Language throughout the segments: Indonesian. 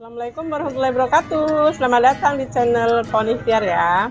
Assalamualaikum warahmatullahi wabarakatuh. Selamat datang di channel Pohon Ikhtiar ya.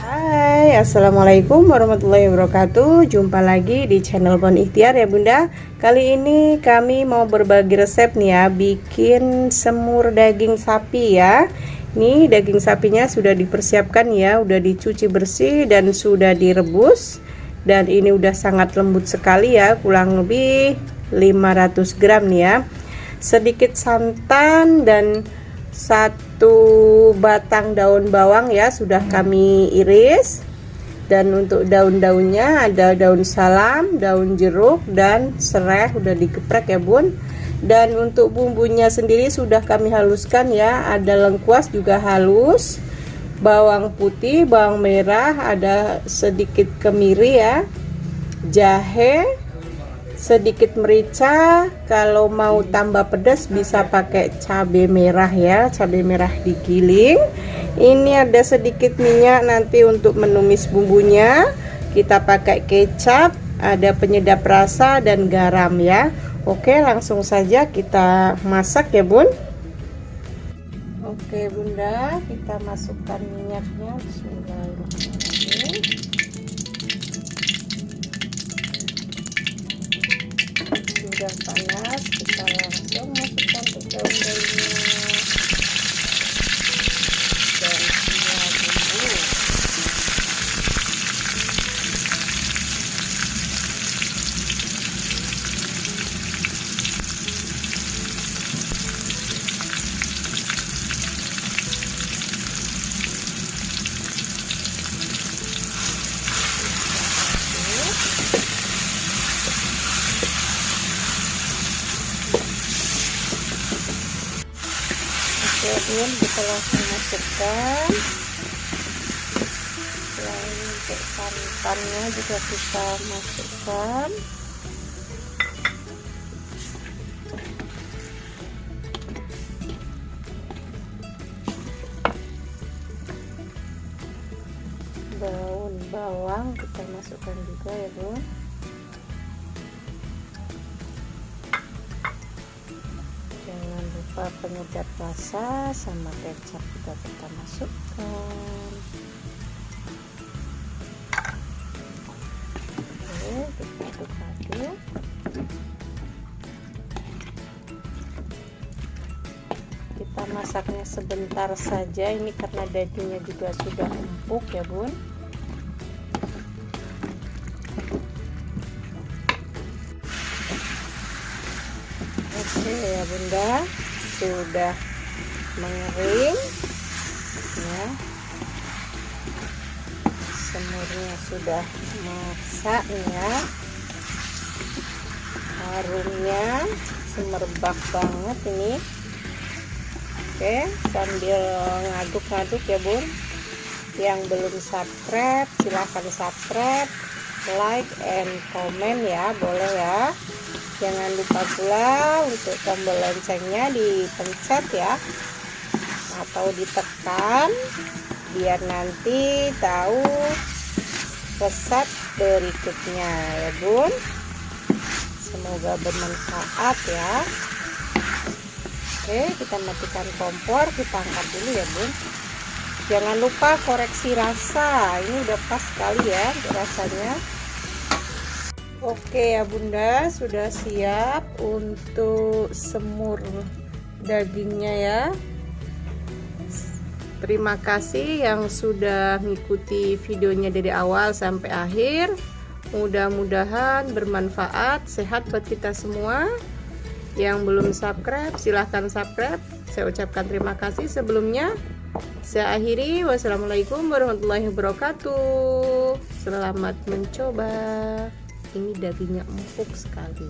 Hai, assalamualaikum warahmatullahi wabarakatuh. Jumpa lagi di channel Pohon Ikhtiar ya Bunda. Kali ini kami mau berbagi resep nih ya, bikin semur daging sapi ya. Nih daging sapinya sudah dipersiapkan ya, udah dicuci bersih dan sudah direbus. Dan ini udah sangat lembut sekali ya, kurang lebih 500 gram nih ya. Sedikit santan dan satu batang daun bawang ya sudah kami iris. Dan untuk daun-daunnya ada daun salam, daun jeruk, dan serai udah digeprek ya Bun. Dan untuk bumbunya sendiri sudah kami haluskan ya, ada lengkuas juga halus, bawang putih, bawang merah, ada sedikit kemiri ya, jahe, sedikit merica. Kalau mau tambah pedas bisa pakai cabai merah ya, cabai merah digiling. Ini ada sedikit minyak nanti untuk menumis bumbunya. Kita pakai kecap, ada penyedap rasa dan garam ya. Oke, langsung saja kita masak ya Bun. Oke Bunda, kita masukkan minyaknya. Bismillahirrahmanirrahim. Sudah panas, kita langsung masukkan ke daun-daunnya dan semua bumbu. Kemudian kita langsung masukkan. Selain untuk santannya juga kita masukkan. Daun bawang kita masukkan juga ya Bun. Jangan lupa penyedap rasa sama kecap juga kita masukkan. Oke, kita aduk-aduk. Kita masaknya sebentar saja ini karena dagingnya juga sudah empuk ya Bun. Oke ya Bunda, sudah mengering ya, semurnya sudah masak ya, harumnya semerbak banget ini. Oke, sambil ngaduk-ngaduk ya Bun. Yang belum subscribe silahkan subscribe, like and comment ya, boleh ya. Jangan lupa pula untuk tombol loncengnya dipencet ya, atau ditekan biar nanti tahu resep berikutnya ya Bun. Semoga bermanfaat ya. Oke, kita matikan kompor, kita angkat dulu ya Bun. Jangan lupa koreksi rasa, ini udah pas sekali ya rasanya. Oke ya Bunda, sudah siap untuk semur dagingnya ya. Terima kasih yang sudah mengikuti videonya dari awal sampai akhir. Mudah-mudahan bermanfaat, sehat buat kita semua. Yang belum subscribe silahkan subscribe. Saya ucapkan terima kasih sebelumnya. Saya akhiri, wassalamualaikum warahmatullahi wabarakatuh. Selamat mencoba. Ini dagingnya empuk sekali.